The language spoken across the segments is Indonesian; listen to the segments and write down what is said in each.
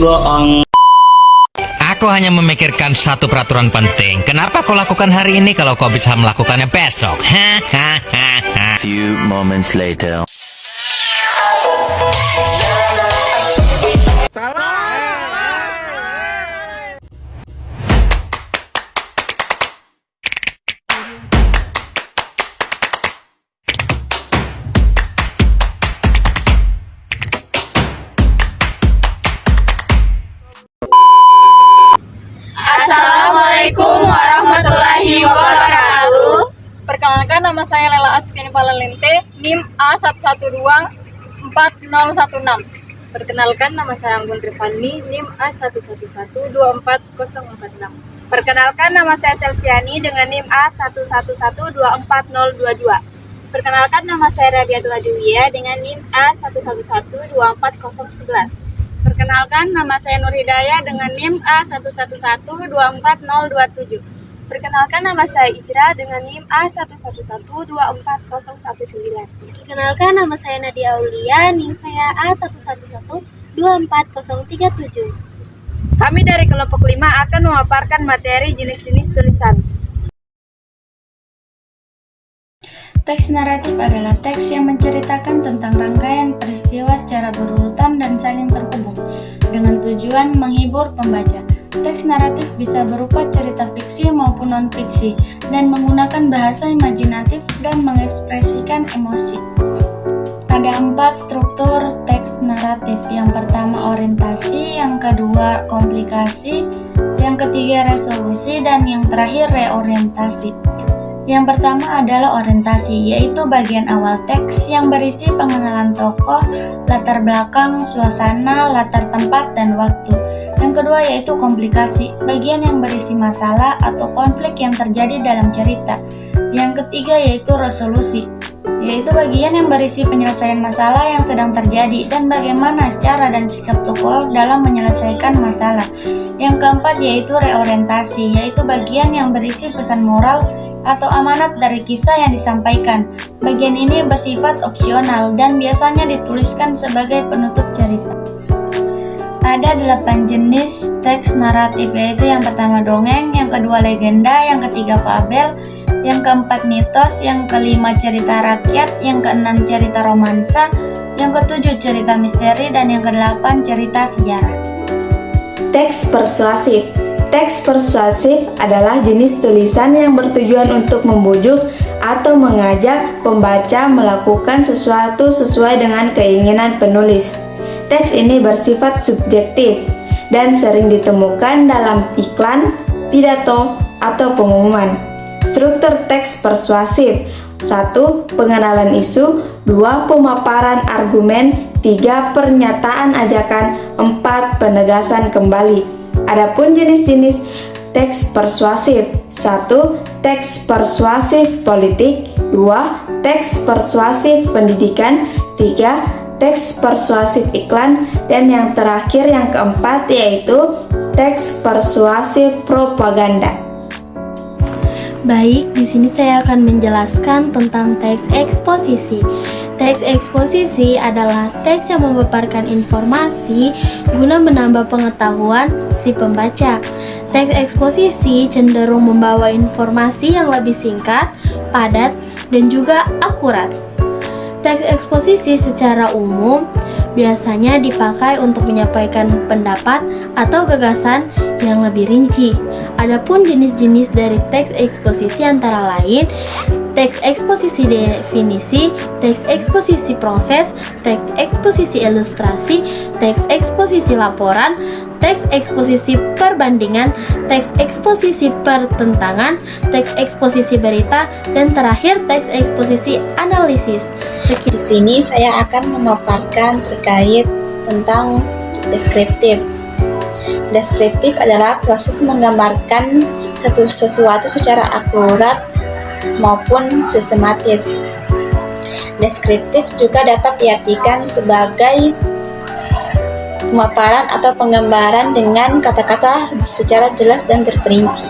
Aku hanya memikirkan satu peraturan penting. Kenapa kau lakukan hari ini kalau kau bisa melakukannya besok? Few moments later. Assalamualaikum warahmatullahi wabarakatuh. Perkenalkan, nama saya Lela Asfiani Palalente, NIM A1124016. Perkenalkan, nama saya Anggun Rifani, NIM A111244046. Perkenalkan, nama saya Selviani dengan NIM A111240022. Perkenalkan, nama saya Rabiatul Adwiyah dengan NIM A111240111. Perkenalkan, nama saya Nur Hidayah dengan NIM A111240027. Perkenalkan, nama saya Ijra dengan NIM A111240019. Perkenalkan, nama saya Nadia Aulia, NIM saya A111240037. Kami dari kelompok 5 akan memaparkan materi jenis-jenis tulisan. Teks naratif adalah teks yang menceritakan tentang rangkaian peristiwa secara berurutan dan saling terhubung, dengan tujuan menghibur pembaca. Teks naratif bisa berupa cerita fiksi maupun non-fiksi, dan menggunakan bahasa imajinatif dan mengekspresikan emosi. Ada 4 struktur teks naratif. Yang pertama orientasi, yang kedua komplikasi, yang ketiga resolusi, dan yang terakhir reorientasi. Yang pertama adalah orientasi, yaitu bagian awal teks yang berisi pengenalan tokoh, latar belakang, suasana, latar tempat, dan waktu. Yang kedua yaitu komplikasi, bagian yang berisi masalah atau konflik yang terjadi dalam cerita. Yang ketiga yaitu resolusi, yaitu bagian yang berisi penyelesaian masalah yang sedang terjadi dan bagaimana cara dan sikap tokoh dalam menyelesaikan masalah. Yang keempat yaitu reorientasi, yaitu bagian yang berisi pesan moral atau amanat dari kisah yang disampaikan. Bagian ini bersifat opsional dan biasanya dituliskan sebagai penutup cerita. Ada 8 jenis teks naratif, yaitu yang pertama dongeng, yang kedua legenda, yang ketiga fabel, yang keempat mitos, yang kelima cerita rakyat, yang keenam cerita romansa, yang ketujuh cerita misteri, dan yang kedelapan cerita sejarah. Teks persuasif. Teks persuasif adalah jenis tulisan yang bertujuan untuk membujuk atau mengajak pembaca melakukan sesuatu sesuai dengan keinginan penulis. Teks ini bersifat subjektif dan sering ditemukan dalam iklan, pidato, atau pengumuman. Struktur teks persuasif: 1. Pengenalan isu, 2. Pemaparan argumen, 3. Pernyataan ajakan, 4. Penegasan kembali. Adapun jenis-jenis teks persuasif: 1. Teks persuasif politik, 2. Teks persuasif pendidikan, 3. Teks persuasif iklan, dan yang terakhir yang keempat yaitu teks persuasif propaganda. Baik, di sini saya akan menjelaskan tentang teks eksposisi. Teks eksposisi adalah teks yang memaparkan informasi guna menambah pengetahuan si pembaca. Teks eksposisi cenderung membawa informasi yang lebih singkat, padat, dan juga akurat. Teks eksposisi secara umum biasanya dipakai untuk menyampaikan pendapat atau gagasan yang lebih rinci. Adapun jenis-jenis dari teks eksposisi antara lain teks eksposisi definisi, teks eksposisi proses, teks eksposisi ilustrasi, teks eksposisi laporan, teks eksposisi perbandingan, teks eksposisi pertentangan, teks eksposisi berita, dan terakhir teks eksposisi analisis. Di sini saya akan memaparkan terkait tentang deskriptif. Deskriptif adalah proses menggambarkan sesuatu secara akurat maupun sistematis. Deskriptif juga dapat diartikan sebagai pemaparan atau penggambaran dengan kata-kata secara jelas dan terperinci.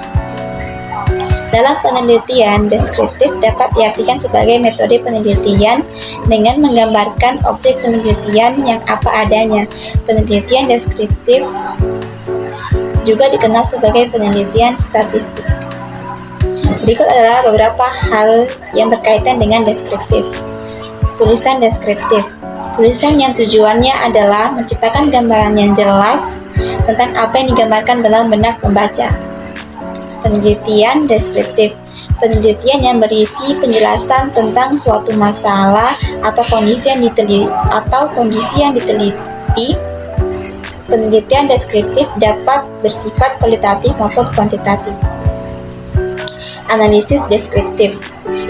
Dalam penelitian, deskriptif dapat diartikan sebagai metode penelitian dengan menggambarkan objek penelitian yang apa adanya. Penelitian deskriptif juga dikenal sebagai penelitian statistik. Berikut adalah beberapa hal yang berkaitan dengan deskriptif. Tulisan deskriptif. Tulisan yang tujuannya adalah menciptakan gambaran yang jelas tentang apa yang digambarkan dalam benak pembaca. Penelitian deskriptif. Penelitian yang berisi penjelasan tentang suatu masalah atau kondisi yang diteliti. Penelitian deskriptif dapat bersifat kualitatif maupun kuantitatif. Analisis deskriptif.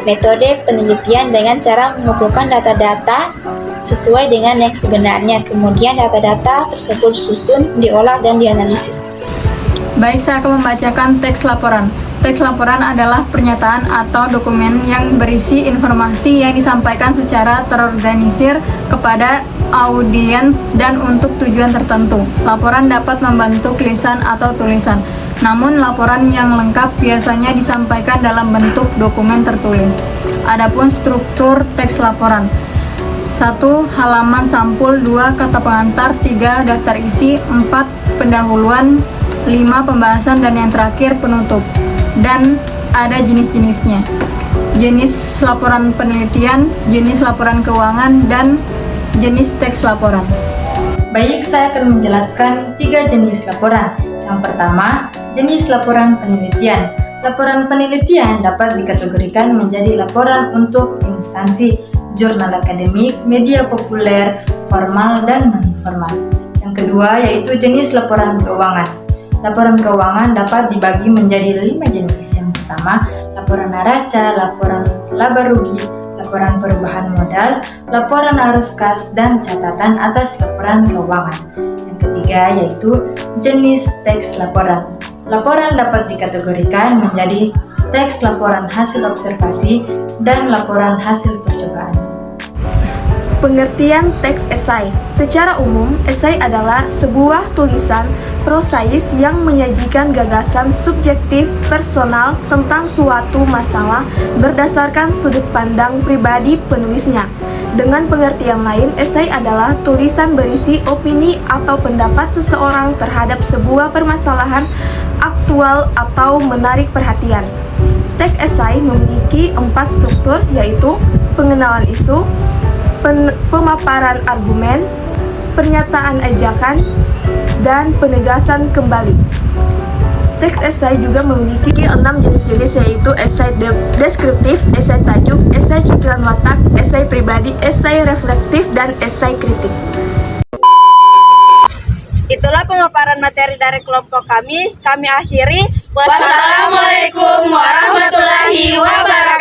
Metode penelitian dengan cara mengumpulkan data-data sesuai dengan yang sebenarnya, kemudian data-data tersebut disusun, diolah, dan dianalisis. Baik, saya akan membacakan teks laporan. Teks laporan adalah pernyataan atau dokumen yang berisi informasi yang disampaikan secara terorganisir kepada audiens dan untuk tujuan tertentu. Laporan dapat membentuk lisan atau tulisan, namun laporan yang lengkap biasanya disampaikan dalam bentuk dokumen tertulis. Adapun struktur teks laporan: 1. Halaman sampul, 2. Kata pengantar, 3. Daftar isi, 4. Pendahuluan, 5. Pembahasan, dan yang terakhir penutup. Dan ada jenis-jenisnya: jenis laporan penelitian, jenis laporan keuangan, dan jenis teks laporan. Baik, saya akan menjelaskan 3 jenis laporan. Yang pertama, jenis laporan penelitian. Laporan penelitian dapat dikategorikan menjadi laporan untuk instansi, jurnal akademik, media populer, formal, dan non-formal. Yang kedua yaitu jenis laporan keuangan. Laporan keuangan dapat dibagi menjadi 5 jenis. Yang pertama, laporan neraca, laporan laba rugi, laporan perubahan modal, laporan arus kas, dan catatan atas laporan keuangan. Yang ketiga yaitu jenis teks laporan. Laporan dapat dikategorikan menjadi teks laporan hasil observasi dan laporan hasil percobaan. Pengertian teks esai. Secara umum, esai adalah sebuah tulisan prosais yang menyajikan gagasan subjektif personal tentang suatu masalah berdasarkan sudut pandang pribadi penulisnya. Dengan pengertian lain, esai adalah tulisan berisi opini atau pendapat seseorang terhadap sebuah permasalahan aktual atau menarik perhatian. Teks esai memiliki 4 struktur, yaitu pengenalan isu, pemaparan argumen, pernyataan ajakan, dan penegasan kembali. Teks esai juga memiliki 6 jenis-jenis, yaitu esai deskriptif, esai tajuk, esai cutiran watak, esai pribadi, esai reflektif, dan esai kritik. Itulah pemaparan materi dari kelompok kami. Kami akhiri. Wassalamualaikum warahmatullahi wabarakatuh.